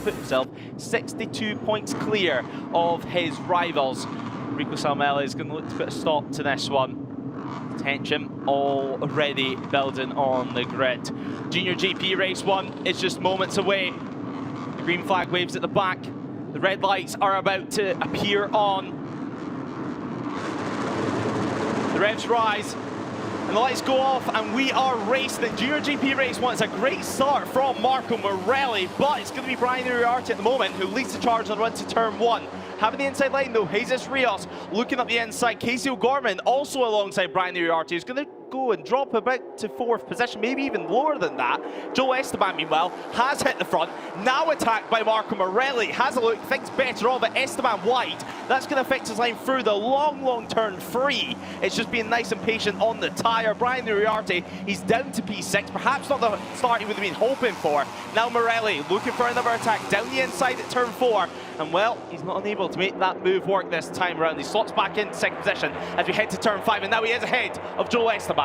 put himself 62 points clear of his rivals. Rico Salmela is going to look to put a stop to this one. Tension already building on the grid. Junior GP race 1 is just moments away. The green flag waves at the back. The red lights are about to appear on. The revs rise and the lights go off and we are racing. Junior GP race 1 is a great start from Marco Morelli, but it's going to be Brian Uriarte at the moment who leads the charge on the run to turn 1. Having the inside line though, Jesus Rios looking up the inside. Casey O'Gorman also alongside Brian Uriarte, who's going to go and drop about to 4th position, maybe even lower than that. Joe Esteban, meanwhile, has hit the front. Now attacked by Marco Morelli. Has a look, thinks better of it. Esteban wide. That's going to affect his line through the long turn 3. It's just being nice and patient on the tyre. Brian Uriarte, he's down to P6. Perhaps not the start he would have been hoping for. Now Morelli looking for another attack down the inside at turn 4. And well, he's not unable to make that move work this time around. He slots back into 2nd position as we head to turn 5, and now he is ahead of Joel Esteban.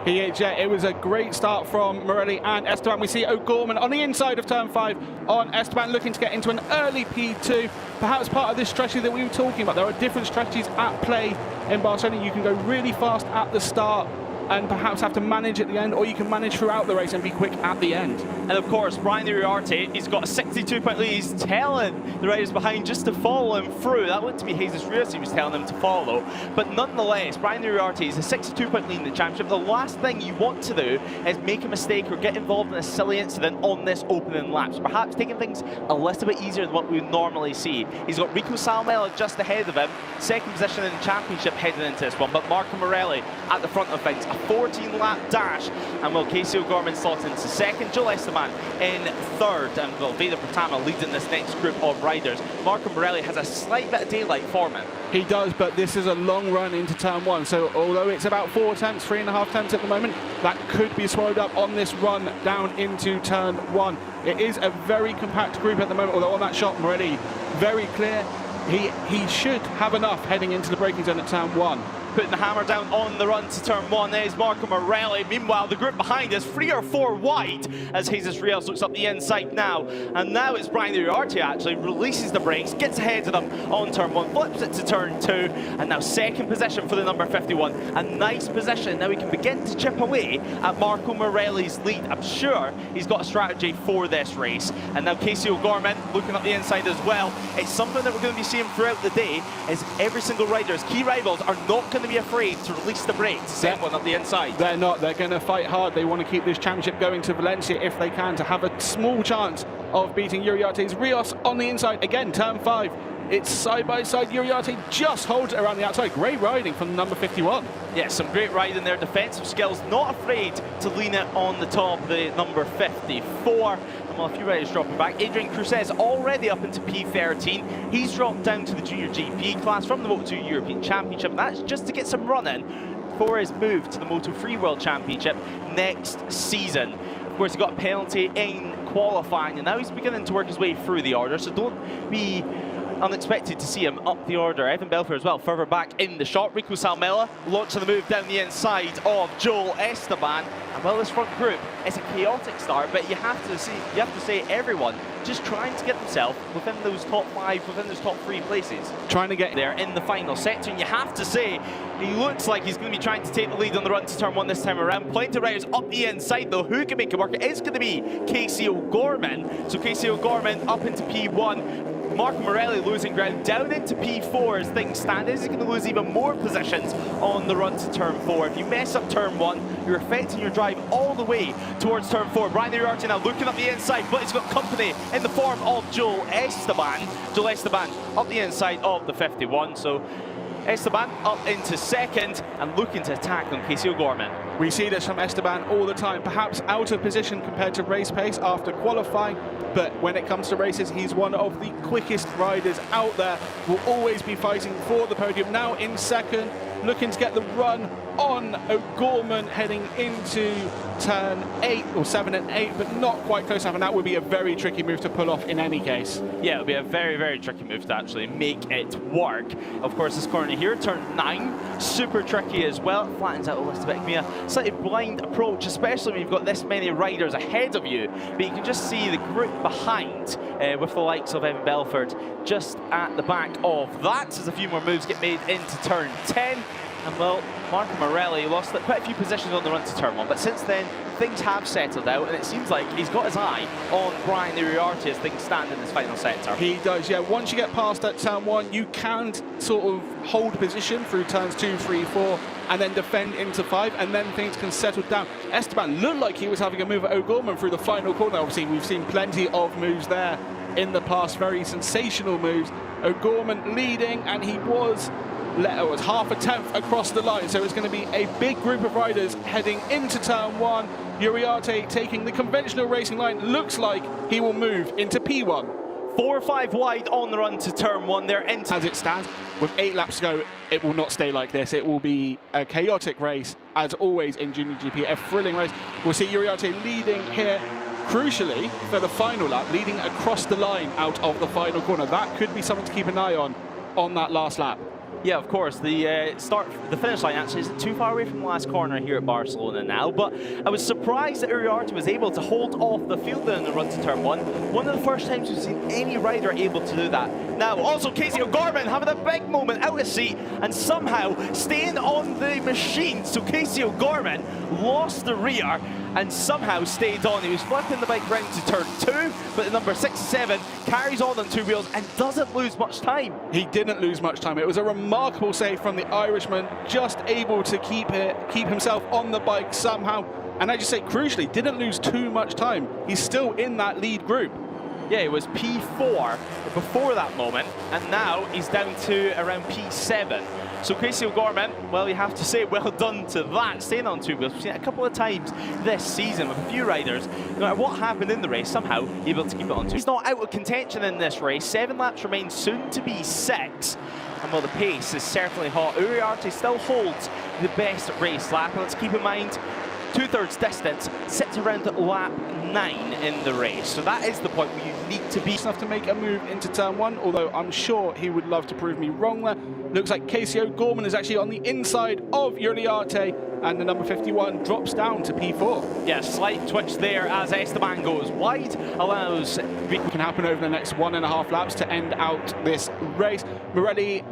He is, yeah. It was a great start from Morelli and Esteban. We see O'Gorman on the inside of turn 5 on Esteban, looking to get into an early P2. Perhaps part of this strategy that we were talking about. There are different strategies at play in Barcelona. You can go really fast at the start and perhaps have to manage at the end, or you can manage throughout the race and be quick at the end. And of course, Brian Uriarte, he's got a 62-point lead. He's telling the riders behind just to follow him through. That looked to be Jesus Rios he was telling him to follow. But nonetheless, Brian Uriarte is a 62-point lead in the championship. The last thing you want to do is make a mistake or get involved in a silly incident on this opening laps. Perhaps taking things a little bit easier than what we would normally see. He's got Rico Salmela just ahead of him. 2nd position in the championship heading into this one. But Marco Morelli at the front of things. 14-lap dash, and will Casey O'Gorman slot into 2nd, Joel Esteban in 3rd, and will Veda Pratama leading this next group of riders. Marco Morelli has a slight bit of daylight for him. He does, but this is a long run into turn 1, so although it's about 4 attempts, 3.5 attempts at the moment, that could be swallowed up on this run down into turn 1. It is a very compact group at the moment, although on that shot, Morelli very clear. He should have enough heading into the braking zone at turn 1. Putting the hammer down on the run to turn 1 is Marco Morelli. Meanwhile, the group behind is 3 or 4 wide as Jesus Rios looks up the inside now. And now it's Brian Uriarte actually releases the brakes, gets ahead of them on turn 1, flips it to turn 2, and now 2nd position for the number 51. A nice position. Now he can begin to chip away at Marco Morelli's lead. I'm sure he's got a strategy for this race. And now Casey O'Gorman looking up the inside as well. It's something that we're going to be seeing throughout the day, is every single rider's key rivals are not going to be afraid to release the brake to send one up the inside. They're not. They're going to fight hard. They want to keep this championship going to Valencia if they can, to have a small chance of beating Uriarte's. Rios on the inside again, turn 5. It's side by side. Uriarte just holds it around the outside. Great riding from number 51. Yeah, some great riding there. Defensive skills, not afraid to lean it on the top, the number 54. And while a few riders dropping back, Adrian Cruzes already up into P13. He's dropped down to the Junior GP class from the Moto2 European Championship. And that's just to get some running for his move to the Moto3 World Championship next season. Of course, he got a penalty in qualifying, and now he's beginning to work his way through the order, so don't be unexpected to see him up the order. Evan Belfer as well, further back in the shot. Rico Salmela launching the move down the inside of Joel Esteban. And well, this front group is a chaotic start, but you have to say everyone just trying to get themselves within those top 5, within those top 3 places. Trying to get there in the final sector, and you have to say he looks like he's going to be trying to take the lead on the run to turn 1 this time around. Plenty of riders up the inside though. Who can make it work? It is going to be Casey O'Gorman. So Casey O'Gorman up into P1. Marco Morelli losing ground down into P4 as things stand. Is he going to lose even more positions on the run to turn 4? If you mess up turn 1, you're affecting your drive all the way towards turn 4. Brian Uriarte now looking up the inside, but he's got company in the form of Joel Esteban. Joel Esteban up the inside of the 51. So Esteban up into 2nd and looking to attack on Casey O'Gorman. We see this from Esteban all the time, perhaps out of position compared to race pace after qualifying, but when it comes to races, he's one of the quickest riders out there, will always be fighting for the podium. Now in 2nd, looking to get the run on O'Gorman heading into turn 8 or 7 and 8, but not quite close enough, and that would be a very tricky move to pull off in any case. Yeah, it'll be a very, very tricky move to actually make it work. Of course, this corner here, turn 9, super tricky as well. It flattens out a little bit. It can be a slightly blind approach, especially when you've got this many riders ahead of you, but you can just see the group behind with the likes of Evan Belford just at the back of that as a few more moves get made into turn 10. And well, Marco Morelli lost quite a few positions on the run to turn 1, but since then things have settled out, and it seems like he's got his eye on Brian Uriarte as things stand in this final sector. He does, yeah. Once you get past that turn 1, you can sort of hold position through turns 2, 3, 4, and then defend into 5, and then things can settle down. Esteban looked like he was having a move at O'Gorman through the final corner. Obviously, we've seen plenty of moves there in the past, very sensational moves. O'Gorman leading, and he was half a tenth across the line, so it's going to be a big group of riders heading into turn 1. Uriarte taking the conventional racing line. Looks like he will move into P1. 4 or 5 wide on the run to turn 1. They're into. As it stands, with 8 laps to go, it will not stay like this. It will be a chaotic race, as always in Junior GP, a thrilling race. We'll see Uriarte leading here, crucially for the final lap, leading across the line out of the final corner. That could be something to keep an eye on that last lap. Yeah, of course. The finish line actually isn't too far away from the last corner here at Barcelona now, but I was surprised that Uriarte was able to hold off the field in the run to turn 1. One of the first times we've seen any rider able to do that. Now, also Casey O'Gorman having a big moment out of seat and somehow staying on the machine. So Casey O'Gorman lost the rear and somehow stayed on. He was flipping the bike round to turn 2, but the number 67 carries on 2 wheels and doesn't lose much time. He didn't lose much time. It was a remarkable save from the Irishman, just able to keep himself on the bike somehow. And I just say, crucially, didn't lose too much time. He's still in that lead group. Yeah, it was P4 before that moment, and now he's down to around P7. So Casey O'Gorman, well, you have to say well done to that, staying on 2 wheels. We've seen it a couple of times this season with a few riders, no matter what happened in the race, somehow able to keep it on 2. He's not out of contention in this race. 7 laps remain, soon to be 6. And well, the pace is certainly hot. Uriarte still holds the best race lap. And let's keep in mind, 2/3 distance sits around at lap 9 in the race. So that is the point where you need to be enough to make a move into turn 1, although I'm sure he would love to prove me wrong there. Looks like Casey O'Gorman is actually on the inside of Uriarte, and the number 51 drops down to P4. Yeah, slight twitch there as Esteban goes wide, allows... It can happen over the next 1.5 laps to end out this race. Morelli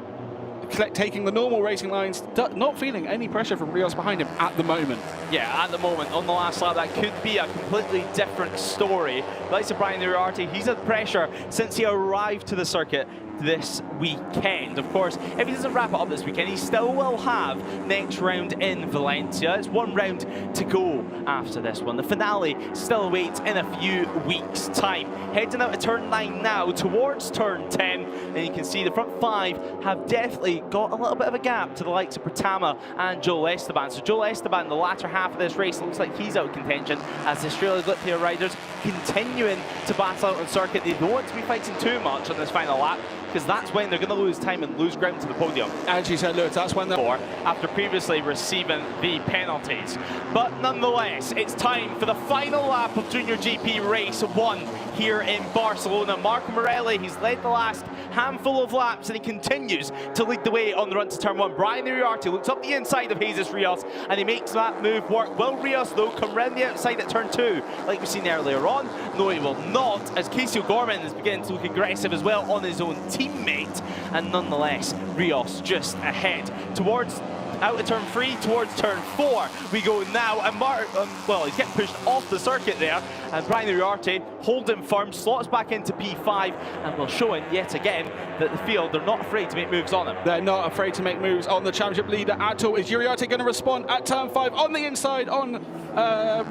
taking the normal racing lines, not feeling any pressure from Rios behind him at the moment. Yeah, at the moment, on the last lap, that could be a completely different story. Like Brian Uriarte, he's had pressure since he arrived to the circuit this weekend. Of course, if he doesn't wrap it up this weekend, he still will have next round in Valencia. It's 1 round to go after this one. The finale still awaits in a few weeks' time. Heading out of turn 9 now towards turn 10, and you can see the front 5 have definitely got a little bit of a gap to the likes of Pratama and Joel Esteban. So Joel Esteban, the latter half of this race, looks like he's out of contention as the Australia's Lithia riders continuing to battle out on circuit. They don't want to be fighting too much on this final lap, because that's when they're going to lose time and lose ground to the podium. As you said, Lewis, that's when they're... after previously receiving the penalties. But nonetheless, it's time for the final lap of Junior GP Race 1 here in Barcelona. Marco Morelli, he's led the last handful of laps and he continues to lead the way on the run to turn 1. Brian Uriarte looks up the inside of Jesus Rios and he makes that move work. Will Rios, though, come round the outside at turn 2 like we've seen earlier on? No, he will not, as Casey O'Gorman is beginning to look aggressive as well on his own teammate. And nonetheless, Rios just ahead towards out of turn 3 towards turn 4 we go now, and well, he's getting pushed off the circuit there, and Brian Uriarte holding firm, slots back into P5, and we're showing yet again that the field, they're not afraid to make moves on him. They're not afraid to make moves on the championship leader at all. Is Uriarte going to respond at turn 5 on the inside on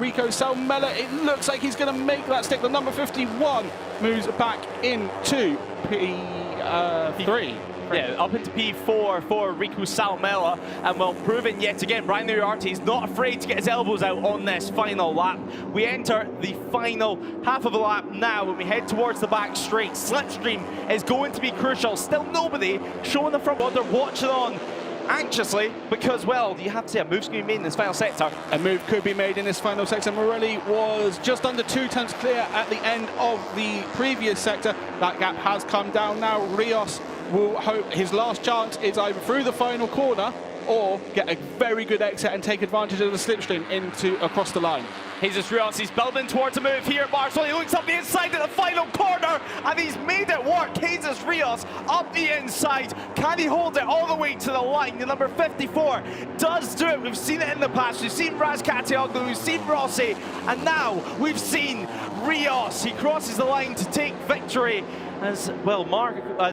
Rico Salmela? It looks like he's going to make that stick. The number 51 moves back into P3. Yeah, up into P4 for Rico Salmela, and well, proving yet again, Brian Uriarte is not afraid to get his elbows out on this final lap. We enter the final half of a lap now when we head towards the back straight. Slipstream is going to be crucial. Still nobody showing the front. They're watching on anxiously because, well, you have to say a move's going to be made in this final sector. A move could be made in this final sector. Morelli was just under 2 tenths clear at the end of the previous sector. That gap has come down now. Rios will hope his last chance is either through the final corner or get a very good exit and take advantage of the slipstream across the line. Jesus Rios, he's building towards a move here at Barcelona. He looks up the inside at the final corner, and he's made it work. Jesus Rios up the inside. Can he hold it all the way to the line? The number 54 does do it. We've seen it in the past. We've seen Razkatioglu, we've seen Rossi, and now we've seen Rios. He crosses the line to take victory as, well,